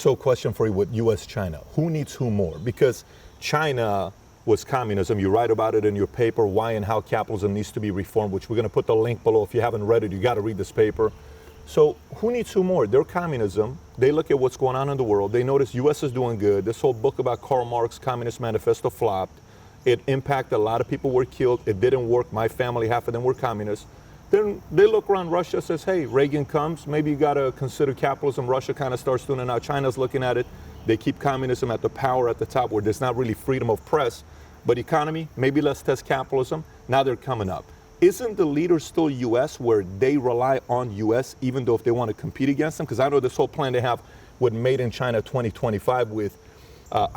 So question for you with U.S.-China. Who needs who more? Because China was communism. You write about it in your paper, why and how capitalism needs to be reformed, which we're going to put the link below. If you haven't read it, you got to read this paper. So who needs who more? They're communism. They look at what's going on in the world. They notice U.S. is doing good. This whole book about Karl Marx, Communist Manifesto, flopped. It impacted, a lot of people were killed. It didn't work. My family, half of them were communists. Then they look around, Russia says, hey, Reagan comes, maybe you got to consider capitalism. Russia kind of starts doing it now. China's looking at it. They keep communism at the power at the top where there's not really freedom of press. But economy, maybe let's test capitalism. Now they're coming up. Isn't the leader still U.S. where they rely on U.S. even though if they want to compete against them? Because I know this whole plan they have with Made in China 2025 with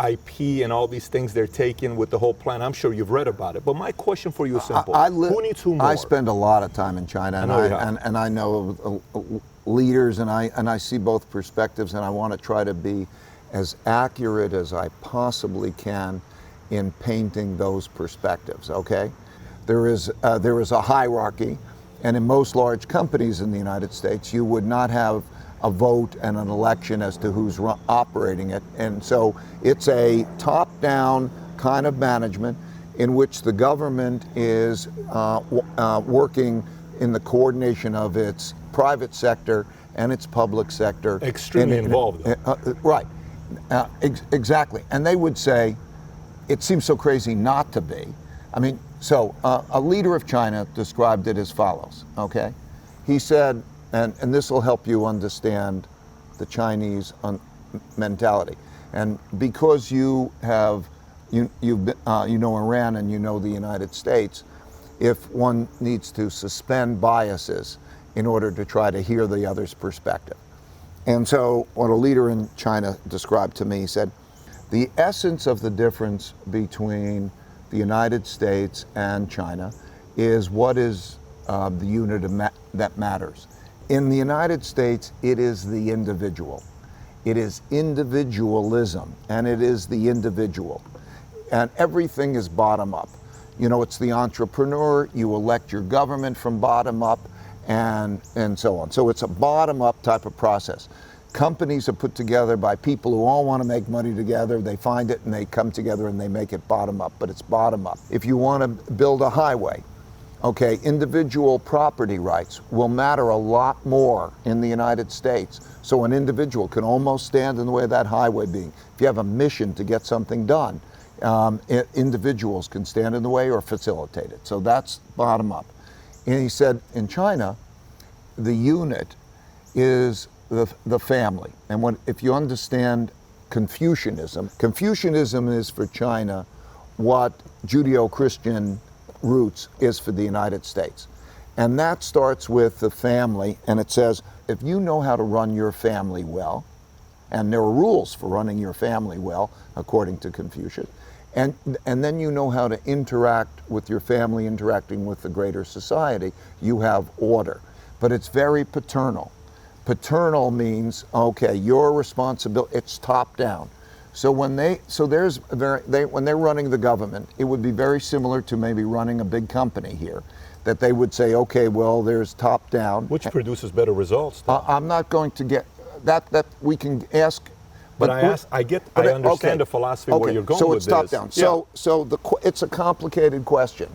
IP and all these things they're taking with the whole plan. I'm sure you've read about it. But my question for you is simple. Who needs who more? I spend a lot of time in China, and I know leaders, and I see both perspectives, and I want to try to be as accurate as I possibly can in painting those perspectives, okay? There is a hierarchy, and in most large companies in the United States, you would not have a vote and an election as to who's operating it. And so it's a top-down kind of management in which the government is working in the coordination of its private sector and its public sector. Extremely involved. Right, exactly. And they would say, it seems so crazy not to be. I mean, so a leader of China described it as follows, okay? He said, and this will help you understand the Chinese mentality. And because you know Iran and you know the United States, if one needs to suspend biases in order to try to hear the other's perspective. And so what a leader in China described to me, he said, the essence of the difference between the United States and China is what is the unit that matters. In the United States, it is the individual. It is individualism, and it is the individual. And everything is bottom up. You know, it's the entrepreneur, you elect your government from bottom up, and so on. So it's a bottom up type of process. Companies are put together by people who all want to make money together. They find it and they come together and they make it bottom up, but it's bottom up. If you want to build a highway, okay, individual property rights will matter a lot more in the United States. So an individual can almost stand in the way of that highway being. If you have a mission to get something done, individuals can stand in the way or facilitate it. So that's bottom up. And he said in China, the unit is the family. And if you understand Confucianism is for China what Judeo-Christian roots is for the United States. And that starts with the family, and it says, if you know how to run your family well, and there are rules for running your family well, according to Confucius, and then you know how to interact with your family, interacting with the greater society, you have order. But it's very paternal. Paternal means, okay, your responsibility, it's top down. So when they're running the government, it would be very similar to maybe running a big company here, that they would say, okay, well, there's top down. Which produces better results. I'm not going to get, that we can ask. But I understand the philosophy where you're going with this. So it's top down. So it's a complicated question.